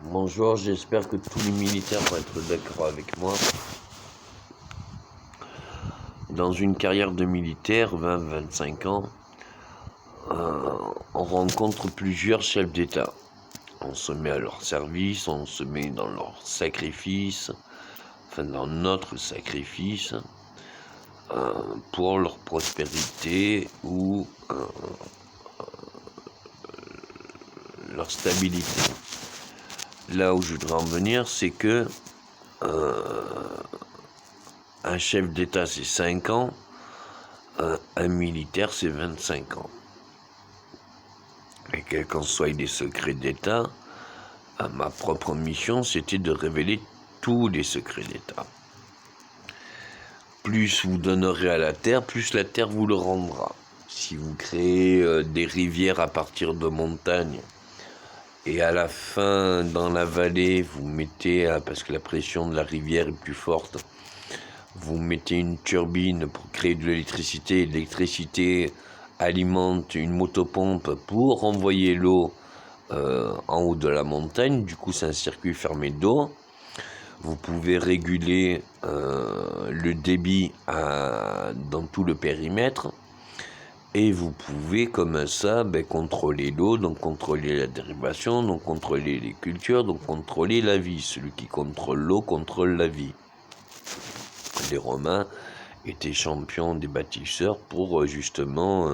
Bonjour, j'espère que tous les militaires vont être d'accord avec moi. Dans une carrière de militaire, 20-25 ans, on rencontre plusieurs chefs d'État. On se met à leur service, on se met dans leur sacrifice, enfin dans notre sacrifice, pour leur prospérité ou leur stabilité. Là où je voudrais en venir, c'est que un chef d'État, c'est 5 ans, un militaire, c'est 25 ans. Et quels qu'en soient les secrets d'État, ma propre mission, c'était de révéler tous les secrets d'État. Plus vous donnerez à la terre, plus la terre vous le rendra. Si vous créez des rivières à partir de montagnes, et à la fin, dans la vallée, vous mettez, parce que la pression de la rivière est plus forte, vous mettez une turbine pour créer de l'électricité, et l'électricité alimente une motopompe pour envoyer l'eau en haut de la montagne. Du coup, c'est un circuit fermé d'eau. Vous pouvez réguler le débit dans tout le périmètre. Et vous pouvez, comme ça, contrôler l'eau, donc contrôler la dérivation, donc contrôler les cultures, donc contrôler la vie. Celui qui contrôle l'eau contrôle la vie. Les Romains étaient champions des bâtisseurs pour justement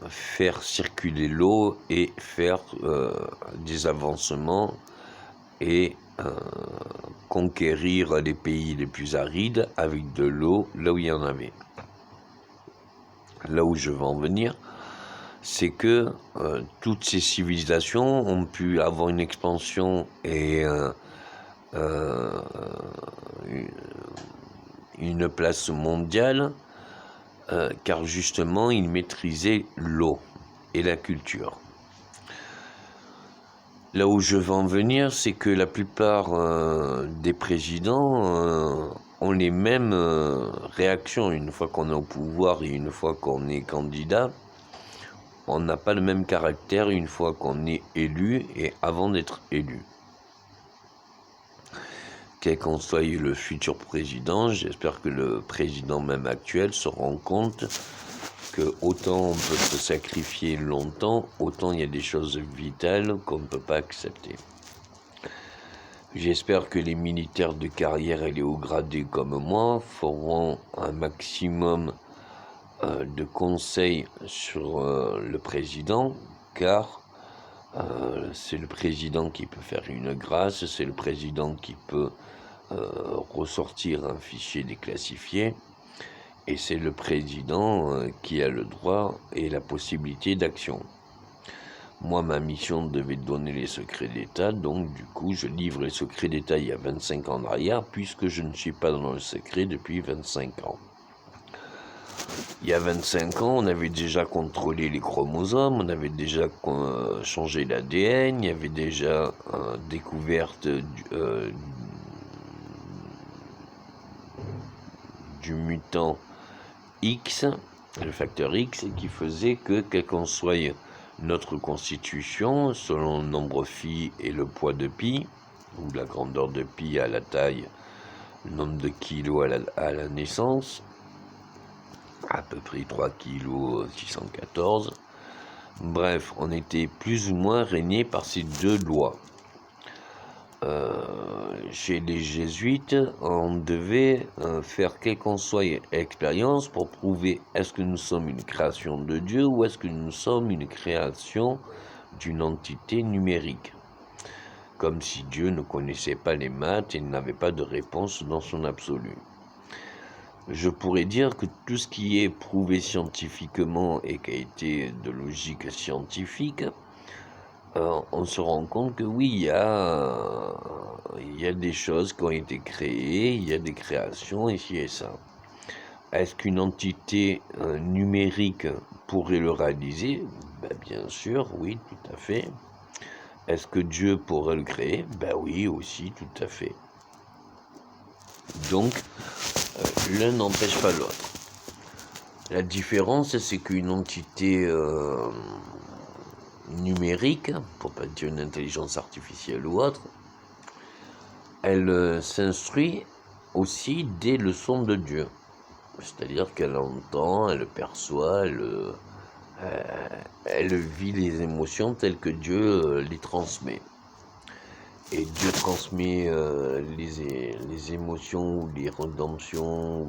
faire circuler l'eau et faire des avancements et conquérir les pays les plus arides avec de l'eau là où il y en avait. Là où je veux en venir, c'est que toutes ces civilisations ont pu avoir une expansion et une place mondiale car justement ils maîtrisaient l'eau et la culture. Là où je veux en venir, c'est que la plupart des présidents ont les mêmes réactions une fois qu'on est au pouvoir et une fois qu'on est candidat. On n'a pas le même caractère une fois qu'on est élu et avant d'être élu. Quel qu'en soit le futur président, j'espère que le président même actuel se rend compte que autant on peut se sacrifier longtemps, autant il y a des choses vitales qu'on ne peut pas accepter. J'espère que les militaires de carrière et les hauts gradés comme moi feront un maximum de conseils sur le président, car c'est le président qui peut faire une grâce, c'est le président qui peut ressortir un fichier déclassifié, et c'est le président qui a le droit et la possibilité d'action. Moi, ma mission devait donner les secrets d'État, donc du coup, je livre les secrets d'État il y a 25 ans en arrière, puisque je ne suis pas dans le secret depuis 25 ans. Il y a 25 ans, on avait déjà contrôlé les chromosomes, on avait déjà changé l'ADN, il y avait déjà découverte du mutant X, le facteur X, qui faisait que, quel qu'en soit notre constitution, selon le nombre phi et le poids de pi, ou la grandeur de pi à la taille, le nombre de kilos à la naissance, à peu près 3 kg 614. Bref, on était plus ou moins régné par ces deux lois. Chez les jésuites, on devait faire quelle qu'en soit l'expérience pour prouver est-ce que nous sommes une création de Dieu ou est-ce que nous sommes une création d'une entité numérique. Comme si Dieu ne connaissait pas les maths et n'avait pas de réponse dans son absolu. Je pourrais dire que tout ce qui est prouvé scientifiquement et qui a été de logique scientifique, on se rend compte que oui, il y a des choses qui ont été créées, il y a des créations ici et ça. Est-ce qu'une entité numérique pourrait le réaliser? Bien sûr, oui, tout à fait. Est-ce que Dieu pourrait le créer? Oui, aussi, tout à fait. Donc, l'un n'empêche pas l'autre. La différence, c'est qu'une entité numérique, pour pas dire une intelligence artificielle ou autre, elle s'instruit aussi des leçons de Dieu. C'est-à-dire qu'elle entend, elle perçoit, elle vit les émotions telles que Dieu les transmet. Et Dieu transmet les émotions ou les rédemptions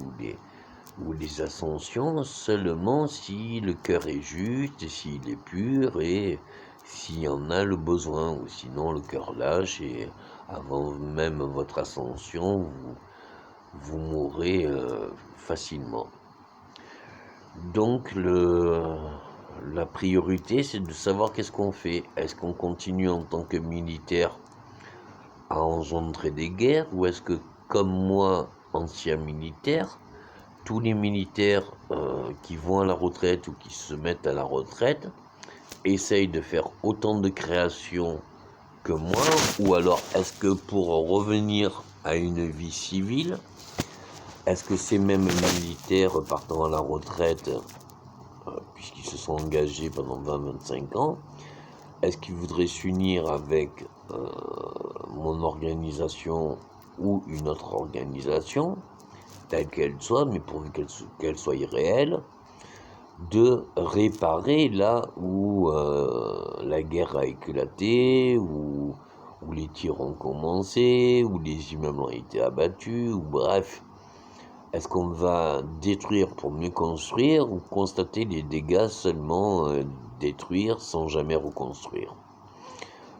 ou les ascensions seulement si le cœur est juste, s'il est pur et s'il y en a le besoin, ou sinon le cœur lâche et avant même votre ascension, vous mourrez facilement. Donc la priorité, c'est de savoir qu'est-ce qu'on fait. Est-ce qu'on continue en tant que militaire à engendrer des guerres, ou est-ce que, comme moi, ancien militaire, tous les militaires qui vont à la retraite ou qui se mettent à la retraite essayent de faire autant de créations que moi, ou alors est-ce que pour revenir à une vie civile, est-ce que ces mêmes militaires partant à la retraite, puisqu'ils se sont engagés pendant 20-25 ans, est-ce qu'ils voudraient s'unir avec mon organisation ou une autre organisation, telle qu'elle soit, mais pourvu qu'elle soit réelle, de réparer là où la guerre a éclaté, où les tirs ont commencé, où les immeubles ont été abattus, ou bref. Est-ce qu'on va détruire pour mieux construire, ou constater les dégâts seulement détruire sans jamais reconstruire?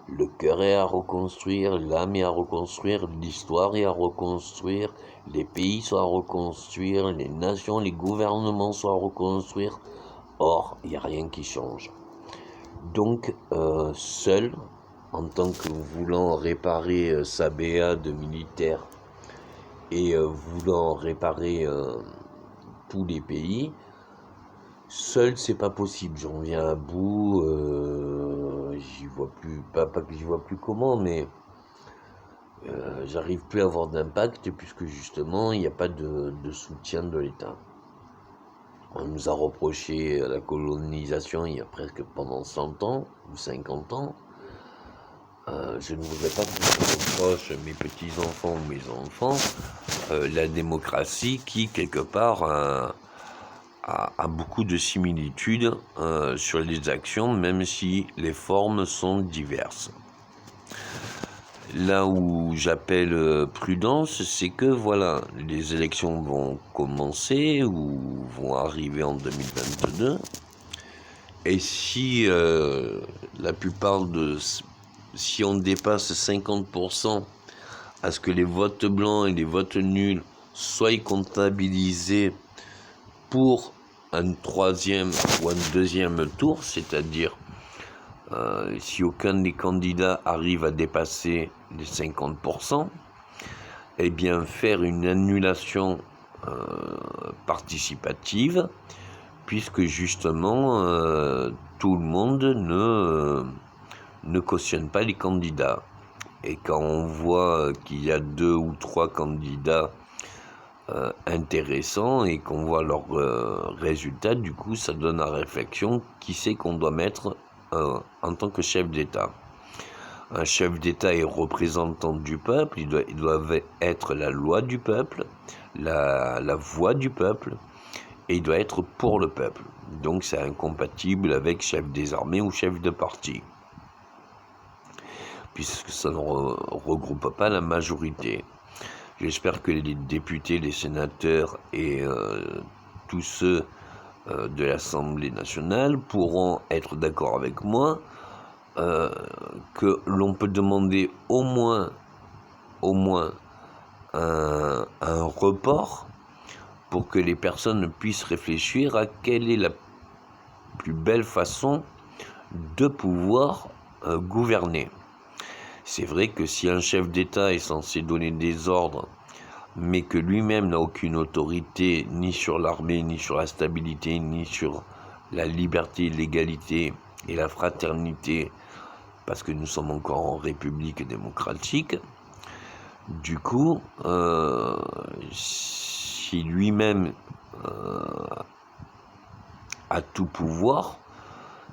Le cœur est à reconstruire, l'âme est à reconstruire, l'histoire est à reconstruire, les pays sont à reconstruire, les nations, les gouvernements sont à reconstruire. Or, il n'y a rien qui change. Donc, seul, en tant que voulant réparer sa BA de militaire et voulant réparer tous les pays, seul c'est pas possible. J'en viens à bout, j'y vois plus, pas que j'y vois plus comment, mais j'arrive plus à avoir d'impact puisque justement il n'y a pas de soutien de l'État. On nous a reproché la colonisation il y a presque pendant 100 ans ou 50 ans. Je ne voudrais pas qu'on reproche mes petits-enfants ou mes enfants la démocratie qui, quelque part, a beaucoup de similitudes sur les actions, même si les formes sont diverses. Là où j'appelle prudence, c'est que voilà, les élections vont commencer ou vont arriver en 2022. Et si si on dépasse 50% à ce que les votes blancs et les votes nuls soient comptabilisés pour un troisième ou un deuxième tour, c'est-à-dire si aucun des candidats arrive à dépasser les 50%, eh bien faire une annulation participative, puisque justement tout le monde ne cautionne pas les candidats. Et quand on voit qu'il y a 2 ou 3 candidats intéressants et qu'on voit leurs résultats, du coup ça donne à réflexion qui c'est qu'on doit mettre en tant que chef d'État. Un chef d'État est représentant du peuple, il doit être la loi du peuple, la voix du peuple, et il doit être pour le peuple. Donc c'est incompatible avec chef des armées ou chef de parti, puisque ça ne regroupe pas la majorité. J'espère que les députés, les sénateurs et tous ceux de l'Assemblée nationale pourront être d'accord avec moi que l'on peut demander au moins un report pour que les personnes puissent réfléchir à quelle est la plus belle façon de pouvoir gouverner. C'est vrai que si un chef d'État est censé donner des ordres, mais que lui-même n'a aucune autorité ni sur l'armée, ni sur la stabilité, ni sur la liberté, l'égalité et la fraternité, parce que nous sommes encore en République démocratique, du coup, si lui-même a tout pouvoir,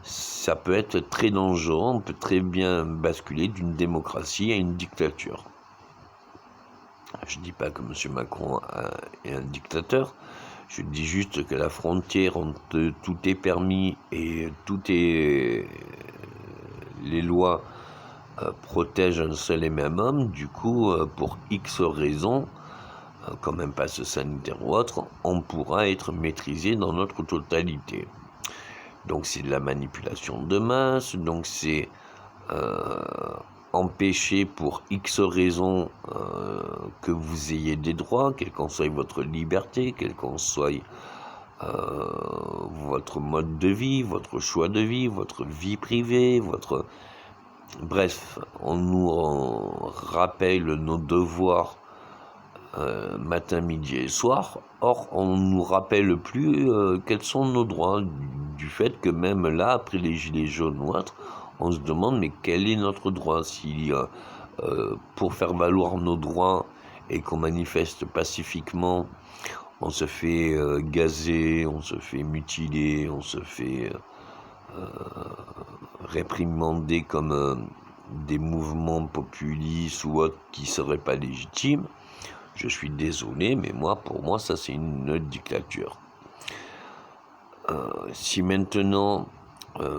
ça peut être très dangereux, on peut très bien basculer d'une démocratie à une dictature. Je ne dis pas que M. Macron est un dictateur, je dis juste que la frontière entre tout est permis et les lois protègent un seul et même homme. Du coup, pour X raisons, comme un passe sanitaire ou autre, on pourra être maîtrisé dans notre totalité. Donc c'est de la manipulation de masse, donc c'est empêcher pour X raisons que vous ayez des droits, quelle qu'en soit votre liberté, quel qu'en soit votre mode de vie, votre choix de vie, votre vie privée, Bref, on nous rappelle nos devoirs matin, midi et soir. Or, on ne nous rappelle plus quels sont nos droits, du fait que même là, après les gilets jaunes ou autres, on se demande mais quel est notre droit. Si pour faire valoir nos droits et qu'on manifeste pacifiquement, on se fait gazer, on se fait mutiler, on se fait réprimander comme des mouvements populistes ou autres qui ne seraient pas légitimes. Je suis désolé, mais pour moi, ça c'est une dictature. Si maintenant,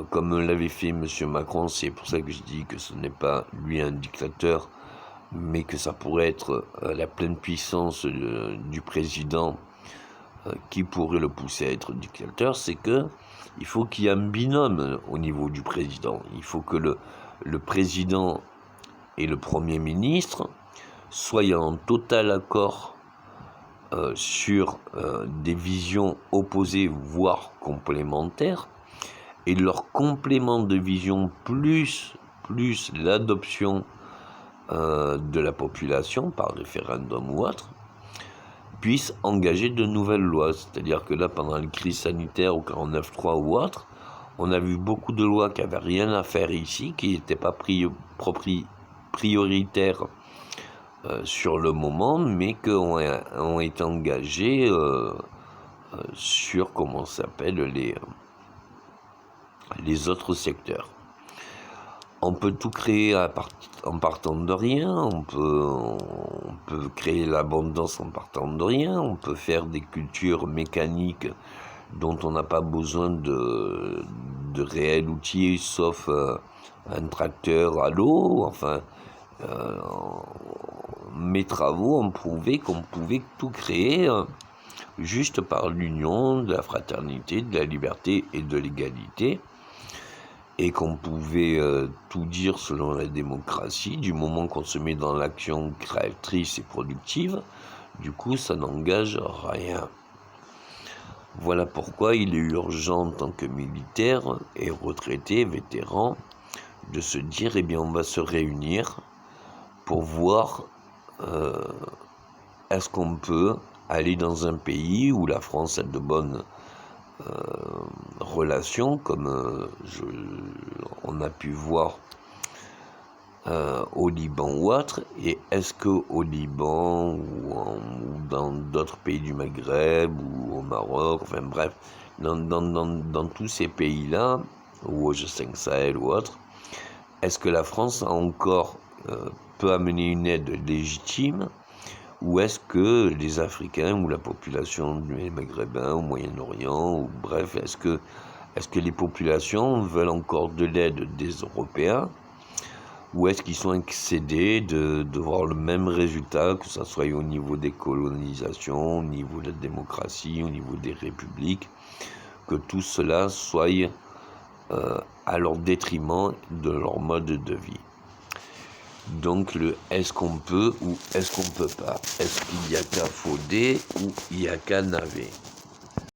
comme l'avait fait M. Macron, c'est pour ça que je dis que ce n'est pas lui un dictateur, mais que ça pourrait être la pleine puissance du président qui pourrait le pousser à être dictateur, c'est que il faut qu'il y ait un binôme au niveau du président. Il faut que le président et le Premier ministre soient en total accord sur des visions opposées, voire complémentaires, et leur complément de vision plus l'adoption de la population par référendum ou autre, puisse engager de nouvelles lois. C'est-à-dire que là, pendant la crise sanitaire au 49.3 ou autre, on a vu beaucoup de lois qui n'avaient rien à faire ici, qui n'étaient pas prioritaires sur le moment, mais qui ont été engagées sur, comment ça s'appelle, les autres secteurs. On peut tout créer en partant de rien, on peut créer l'abondance en partant de rien, on peut faire des cultures mécaniques dont on n'a pas besoin de réels outils, sauf un tracteur à l'eau. Enfin, mes travaux ont prouvé qu'on pouvait tout créer juste par l'union de la fraternité, de la liberté et de l'égalité, et qu'on pouvait tout dire selon la démocratie, du moment qu'on se met dans l'action créatrice et productive. Du coup, ça n'engage rien. Voilà pourquoi il est urgent en tant que militaire et retraité, vétéran, de se dire, eh bien, on va se réunir pour voir est-ce qu'on peut aller dans un pays où la France a de bonnes relations, comme on a pu voir au Liban ou autre, et est-ce qu'au Liban ou dans d'autres pays du Maghreb ou au Maroc, enfin bref, dans tous ces pays-là, ou au G5 Sahel ou autre, est-ce que la France a encore peut amener une aide légitime, ou est-ce que les Africains ou la population des Maghrébins au Moyen-Orient, ou bref, est-ce que les populations veulent encore de l'aide des Européens, ou est-ce qu'ils sont excédés de voir le même résultat, que ce soit au niveau des colonisations, au niveau de la démocratie, au niveau des républiques, que tout cela soit à leur détriment de leur mode de vie. Donc le est-ce qu'on peut ou est-ce qu'on peut pas, est-ce qu'il y a qu'à fauder ou il y a qu'à naver.